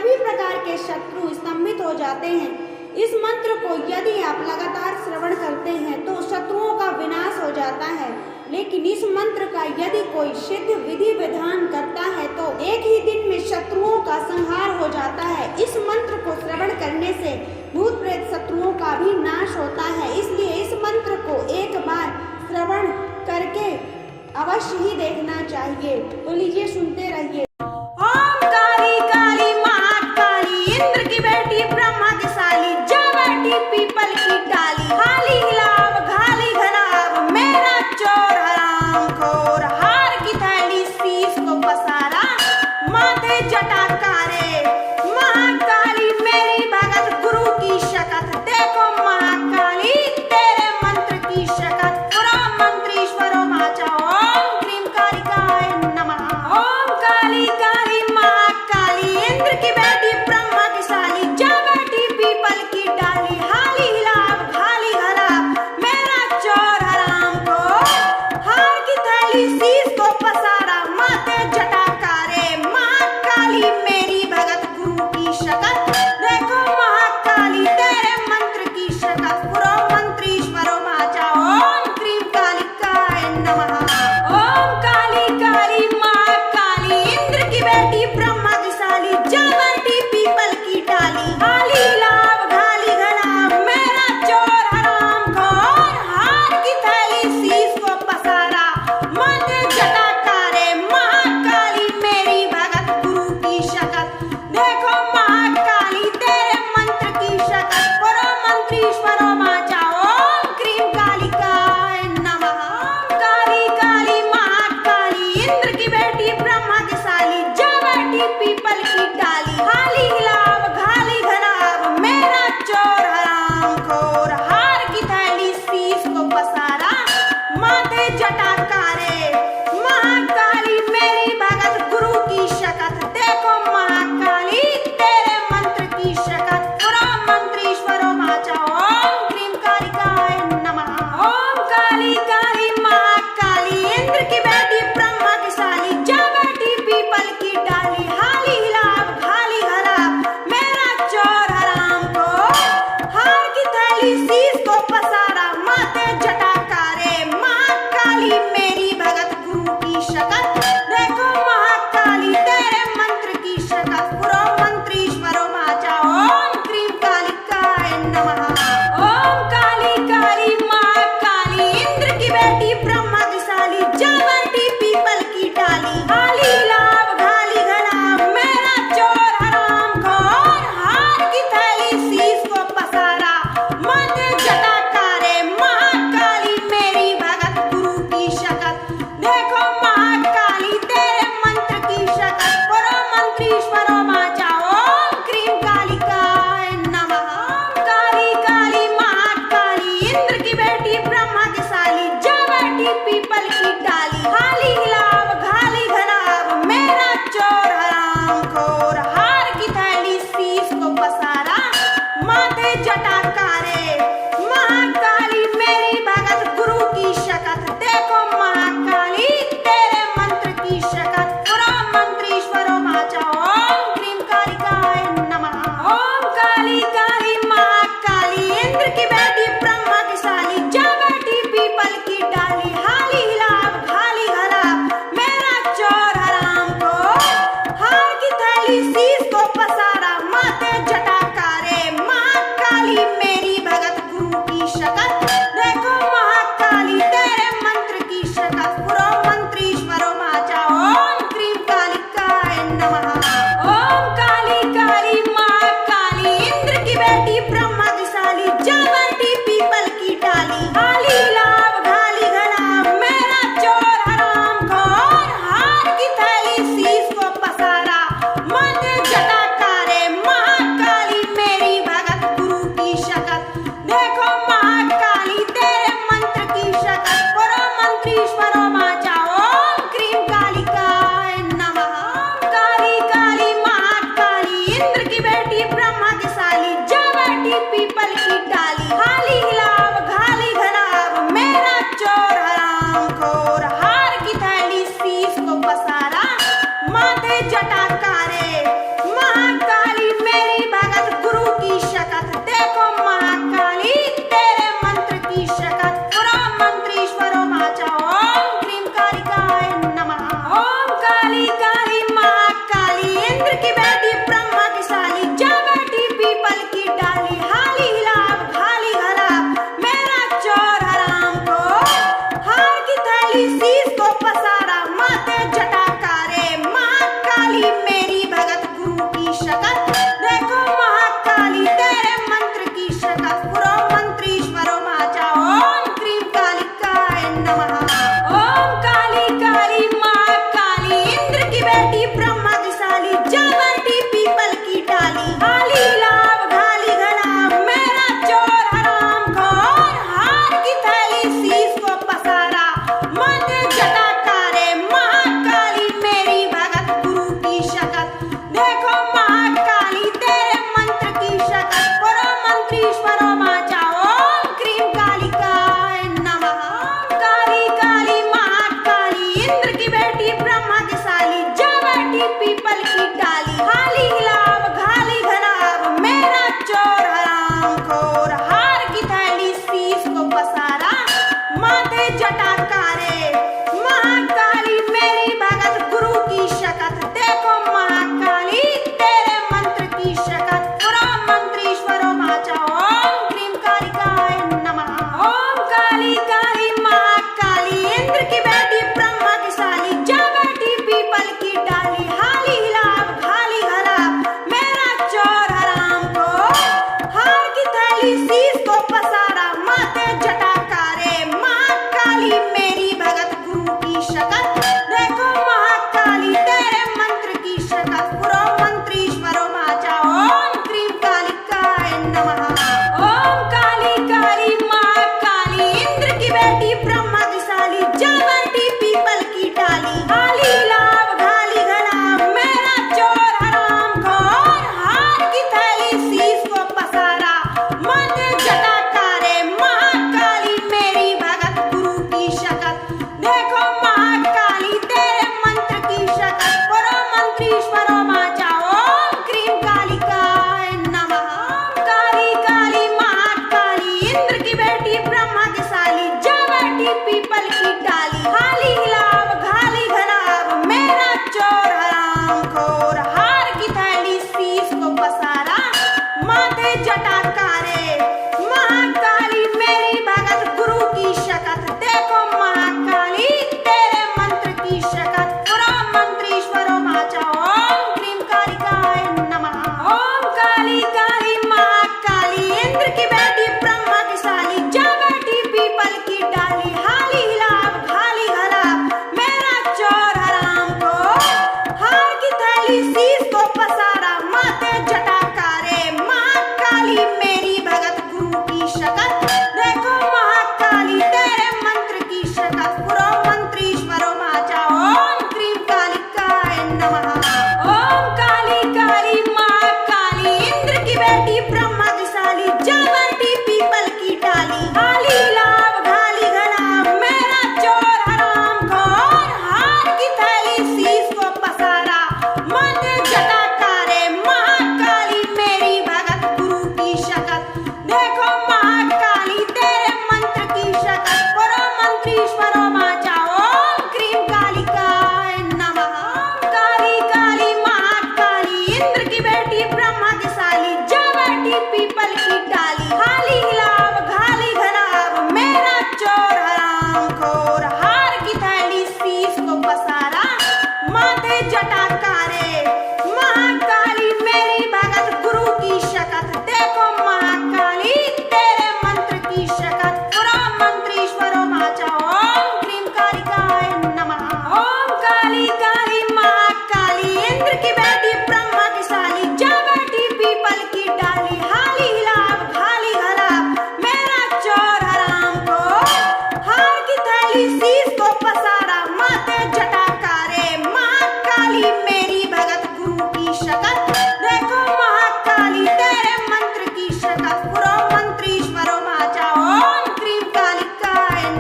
सभी प्रकार के शत्रु स्तंभित हो जाते हैं। इस मंत्र को यदि आप लगातार श्रवण करते हैं तो शत्रुओं का विनाश हो जाता है, लेकिन इस मंत्र का यदि कोई सिद्ध विधि विधान करता है तो एक ही दिन में शत्रुओं का संहार हो जाता है। इस मंत्र को श्रवण करने से भूत प्रेत शत्रुओं का भी नाश होता है, इसलिए इस मंत्र को एक बार श्रवण करके अवश्य ही देखना चाहिए। तो लीजिए सुनते रहिए। ओम काली काली महाकाली, इंद्र की बेटी ब्रह्मा की साली, जा बैठी पीपल की डाली, हाली हिलाव घाली घनाव, मेरा चोर हराम खोर, हार की थैली शीश को पसारा, माथे जटा कारे, महाकाली मेरी भगत गुरु की शकत, देखो महाकाली तेरे मंत्र की शकत, पुरा मंत्रीश्वरो माचा, ओम क्रीम कालिकाय नमः। ओम काली काली महाकाली, इंद्र की बेटी ब्रह्मा की साली, जा बैठी पीपल की डाली, हाली हिलाव घाली हराम, मेरा चोर हराम को, हार की थैली शीश को पसारा, माथे जटा कारे, महाकाली मेरी भगत गुरु की शकत, देखो महाकाली तेरे मंत्र की शकत, पुरो मंत्रीश्वरो माचा, ओम क्रीम कालिकाय नमः। ओम काली काली महाकाली, इंद्र की बेटी ब्रह्मा की साली, जा बैठी पीपल की डाली, हाली हिलाव घाली घनाव, मेरा चोर हराम खोर, हार की थैली शीश को पसारा, माथे जटा कारे, महाकाली मेरी भगत गुरु की शकत, देखो महाकाली तेरे मंत्र की शकत, पुरो मंत्रीश्वरो माचा,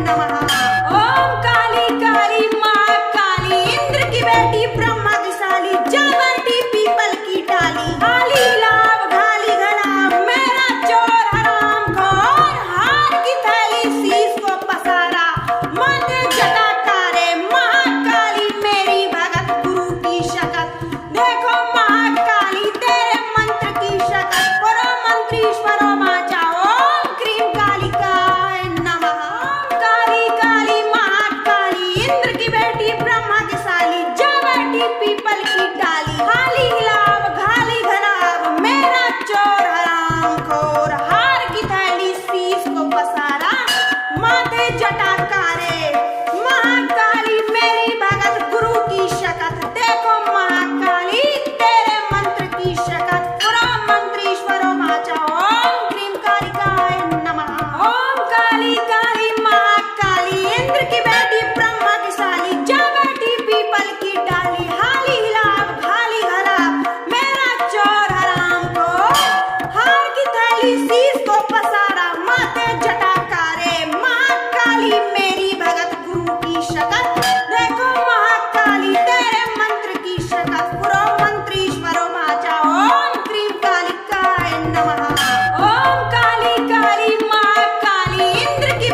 नमः। ओम काली काली माँ काली, इंद्र की बेटी ब्रह्मदिशाली, जा बैठी पीपल की डाली। हाली लाभ घाली घनाभ, मेरा चोर हराम खोर, हार की थैली शीश को पसारा, माथे जटाकारे, महाकाली मेरी भगत गुरु की शकत। देखो महाकाली तेरे मंत्र की शकत, परो मंत्रीश्वरो माचा, ओम क्रीम कालिकाय नमः। ओम काली काली महाकाली, इंद्र की बेटी ब्रह्मदिशाली, जा बैठी पीपल की डाली। हाली लाभ घाली घनाभ, मेरा चोर हराम खोर, हार की थैली शीश को पसारा, माथे जटाकारे, महाकाली मेरी भगत गुरु की शकत। देखो महाकाली तेरे मंत्र की शकत, पुरो मंत्रीश्वरो माचा, ओम क्रीम कालिकाय नमः। ओम काली काली महाकाली, इंद्र की बेटी ब्रह्मदिशाली, जा बैठी पीपल की डाली। हाली लाभ घाली घनाभ, मेरा चोर हराम खोर, हार की थैली शीश को पसारा, माथे जटाकारे, महाकाली मेरी भगत गुरु की शकत। देखो महाकाली तेरे मंत्र की शकत, पुरो मंत्रीश्वरो माचा, ओम क्रीम कालिकाय नमः। ओम काली काली महाकाली, इंद्र की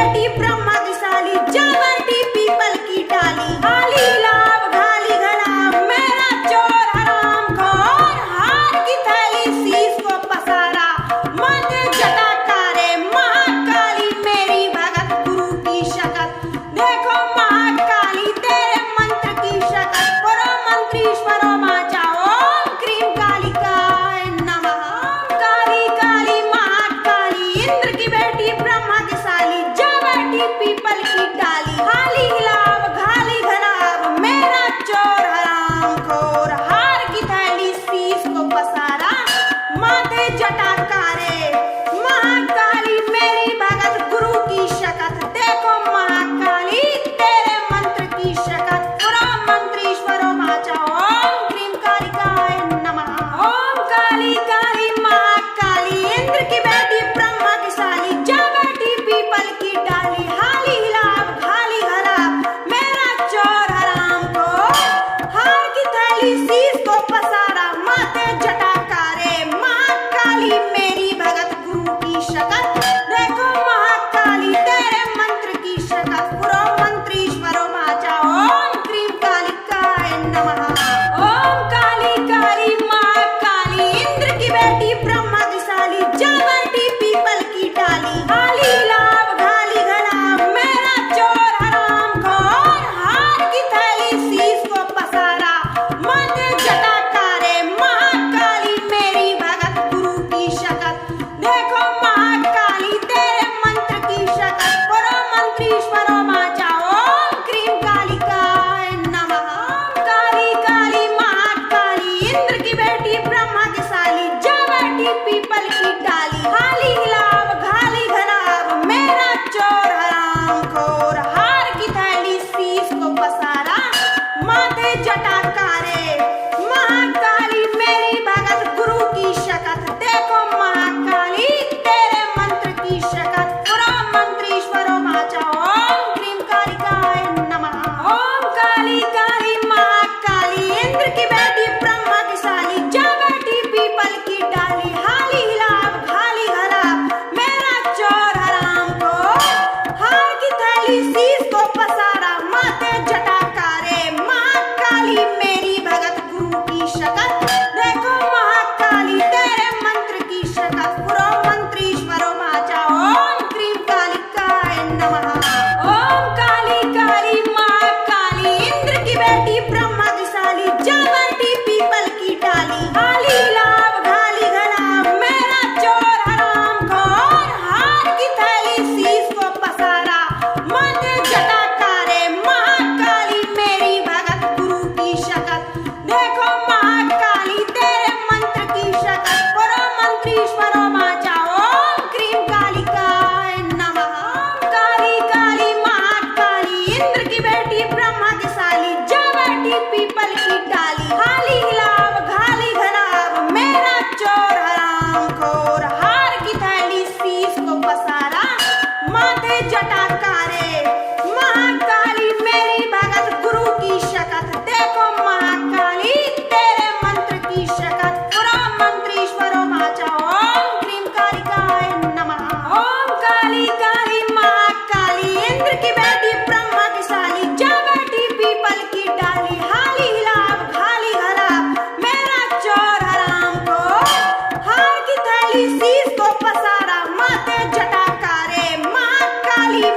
बेटी ब्रह्मदिशाली जा बैठी पीपल की डाली। हाली हिलाव घाली घनाव मेरा चोर हराम खोर, हार की थैली शीश को पसारा माथे जटाकारे महाकाली मेरी भगत गुरु की शकत। देखो महाकाली तेरे मंत्र की शकत, परो मंत्रीश्वरो माचा ओम क्रीम कालिकाय नमः। काली काली महाकाली इंद्र की बेटी ब्रह्मदिशाली जा बैठी पीपल की डाली। हाली हिलाव घाली घनाव मेरा चोर हराम खोर, हार की थैली शीश को पसारा माथे जटाकारे महाकाली मेरी भगत गुरु की शकत। देखो महाकाली तेरे मंत्र की शकत, पुरो मंत्रीश्वरो माचा ओम क्रीम कालिकाय नमः। ओम काली काली महाकाली इंद्र की बेटी ब्रह्मदिशाली जा बैठी पीपल की डाली। हाली हिलाव घाली घनाव मेरा चोर हराम खोर, हार की थैली शीश को पसारा माथे जटाकारे महाकाली मेरी भगत गुरु की शकत। देखो महाकाली तेरे मंत्र की शकत, पुरो मंत्रीश्वरो माचा ओम क्रीम कालिकाय नमः। ओम काली काली महाकाली इंद्र की बेटी ब्रह्मदिशाली जा बैठी पीपल की डाली। हाली हिलाव घाली घनाव मेरा चोर हराम खोर, हार की थैली शीश को पसारा माथे जटाकारे महाकाली मेरी भगत गुरु की शकत। देखो महाकाली तेरे मंत्र की शकत, पुरो मंत्रीश्वरो माचा ओम क्रीम कालिकाय नमः। काली काली महाकाली इंद्र की बेटी ब्रह्मदिशाली जा बैठी पीपल की डाली। हाली हिलाव घाली घनाव मेरा चोर हराम खोर, हार की थैली शीश को पसारा माथे जटाकारे महाकाली मेरी भगत गुरु की शकत। देखो महाकाली तेरे मंत्र की शकत, पुरो मंत्रीश्वरो माचा ओम क्रीम कालिकाय नमः। ओम काली काली महाकाली इंद्र की बेटी ब्रह्मदिशाली जा बैठी पीपल की डाली। हाली हिलाव घाली घनाव मेरा चोर हराम खोर, हार की थैली शीश को पसारा माथे जटाकारे महाकाली मेरी भगत गुरु की शकत। देखो महाकाली तेरे मंत्र की शकत, पुरो मंत्रीश्वरो माचा ओम क्रीम कालिकाय नमः। ओम काली काली महाकाली इंद्र की बेटी ब्रह्मदिशाली जा बैठी पीपल की डाली। हाली हिलाव घाली घनाव मेरा चोर हराम खोर, हार की थैली शीश को पसारा माथे जटाकारे महाकाली मेरी भगत गुरु की शकत। देखो महाकाली तेरे मंत्र की शकत, पुरो मंत्रीश्वरो माचा ओम क्रीम कालिकाय नमः। काली काली महाकाली इंद्र की बेटी ब्रह्मदिशाली जा बैठी पीपल की डाली। हाली हिलाव घाली घनाव मेरा चोर हराम खोर, हार की थैली शीश को पसारा माथे जटाकारे महाकाली मेरी भगत गुरु की शकत। देखो महाकाली तेरे मंत्र की शकत, पुरो मंत्रीश्वरो माचा ओम क्रीम कालिकाय नमः। ओम काली काली महाकाली इंद्र की बेटी ब्रह्मदिशाली जा बैठी पीपल की डाली। हाली हिलाव घाली घनाव मेरा चोर हराम खोर, हार की थैली शीश को पसारा माथे जटाकारे महाकाली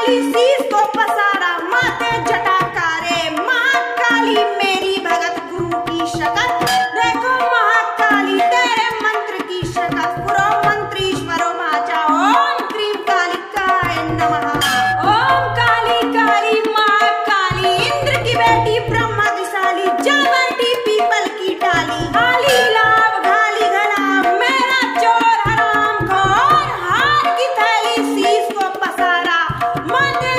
थैली शीश को पसारा, माथे जटाकारे, महाकाली मेरी भगत गुरु की शपथ, देखो महाकाली तेरे मंत्र की शपथ, पुरो मंत्रीश्वरो वाचा, ओम क्रीम कालिकाय नमः। ओम काली काली महाकाली, इंद्र की बेटी ब्रह्मदिशाली, जा बैठी पीपल की डाली, हाली लाभ घाली घनाभ, मेरा चोर हराम खोर, हार की थैली शीश को पसारा, माथे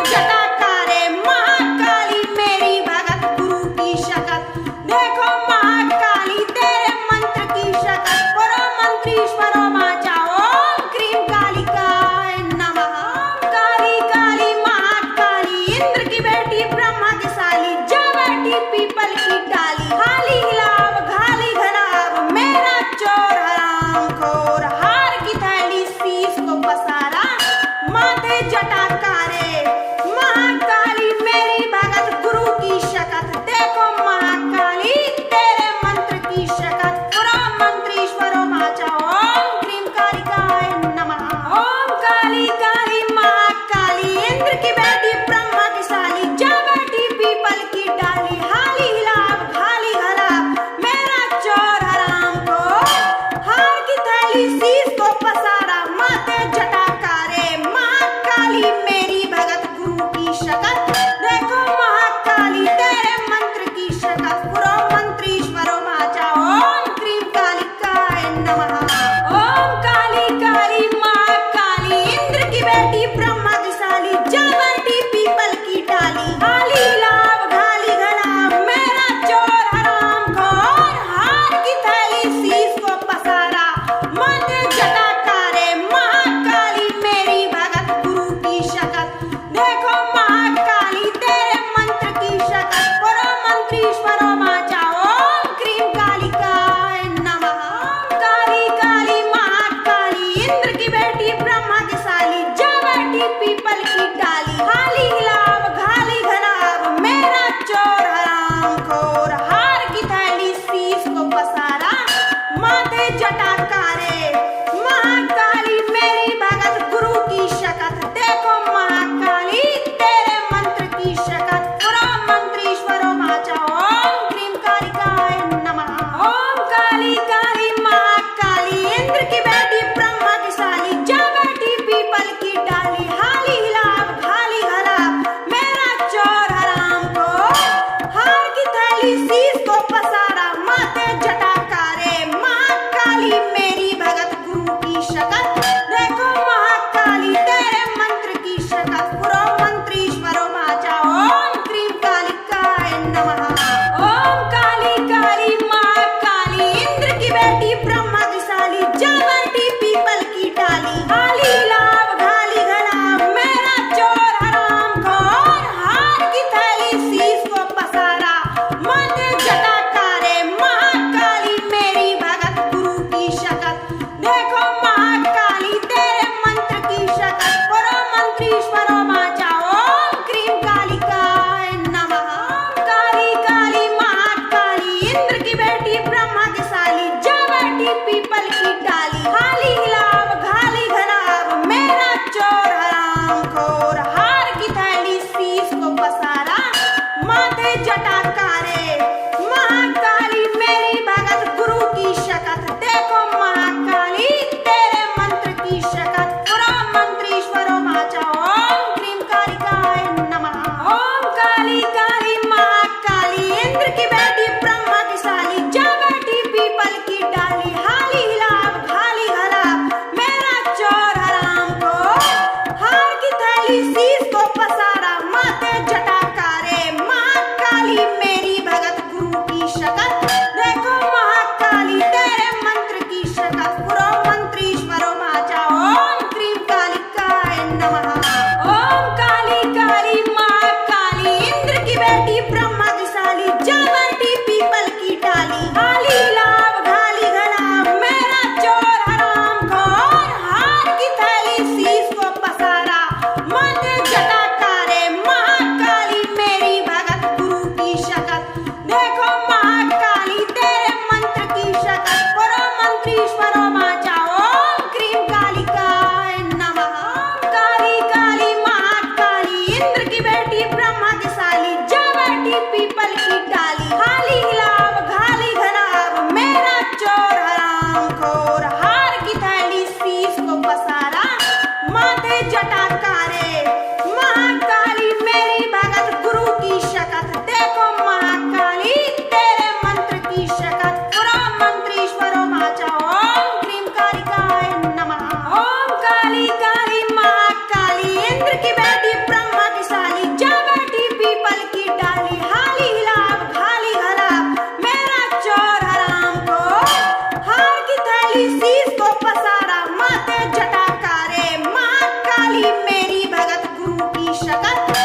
शकत